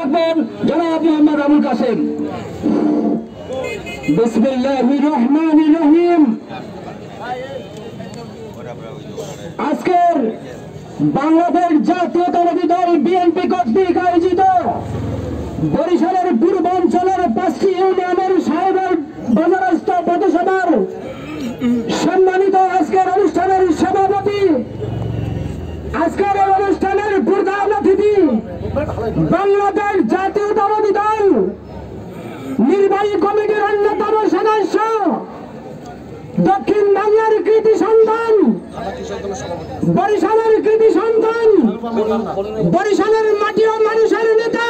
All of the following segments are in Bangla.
রাখবেন জনাব মোহাম্মদ আবুল কাসেম। বিসমিল্লাহির রহমানির রহিম। আজকের বাংলাদেশ জাতীয়তাবাদী দল বিএনপি কর্তৃক আয়োজিত বরিশালের পূর্বাঞ্চলের 5টি ইউনিয়নের সাহেবের বাজারস্থ পথসভার সম্মানিত আজকের অনুষ্ঠানের সভাপতি, আজকের এই অনুষ্ঠানের প্রধান অতিথি বাংলাদেশ জাতীয়তাবাদী দল নির্বাহী কমিটির অন্যতম সদস্য, দক্ষিণ বাংলার কৃতি সন্তান, বরিশালের কৃতি সন্তান, বরিশালের মাটি ও মানুষের নেতা,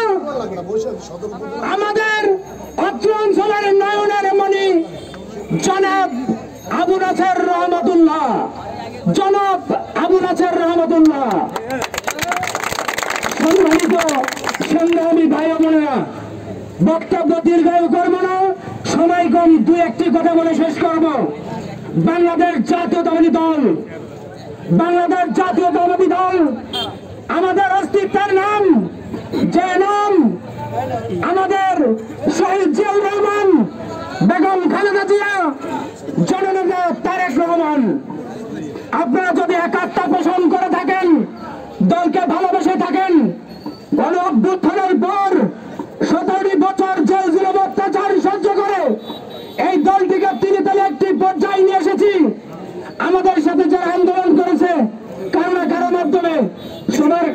আমাদের অত্র অঞ্চলের নয়নের মণি জনাব আবু নাসের রহমতুল্লাহ, জনাব আবু নাসের রহমতুল্লাহ। সম্মানিত সংগ্রামী ভাই বোনেরা, বক্তব্য দীর্ঘায়ু করব না, সময় কম, দু একটি কথা বলে শেষ করব। বাংলাদেশ জাতীয়তাবাদী দল, বাংলাদেশ জাতীয়তাবাদী দল আমাদের অস্তিত্বের নাম, যে নাম আমাদের শহীদ জিয়াউর রহমান, বেগম খালেদা জিয়া, জননেতা তারেক রহমান। আপনারা যদি একাত্মতা পোষণ করে থাকেন, দলকে ভালোবেসে থাকেন, গণ অভ্যুত্থানের পর 17টি বছর জেল জুলুম অত্যাচার সহ্য করে এই দলটিকে তিরিতলে একটি পর্যায়ে নিয়ে এসেছি। আমাদের সাথে যারা আন্দোলন করেছে কারো না কারো মাধ্যমে, সবার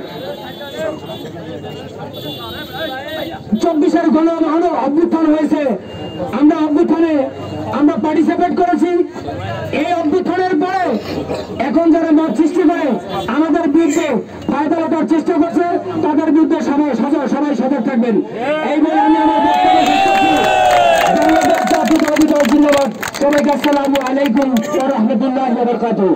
24-এর গণ অভ্যুত্থান হয়েছে, আমরা অভ্যুত্থানে আমরা পার্টিসিপেট করেছি। এই অভ্যুত্থানের পরে এখন যারা মত সৃষ্টি করে আমাদের বিরুদ্ধে ফায়দা করার চেষ্টা করছে, তাদের বিরুদ্ধে সবাই সজাগ থাকবেন। এই বলে আমি আমার বক্তব্য শেষ করছি। বাংলাদেশ জাতীয়তাবাদী দল জিন্দাবাদ। সবাইকে আসসালামু আলাইকুম ওয়া রাহমাতুল্লাহি ওয়া বারাকাতুহু।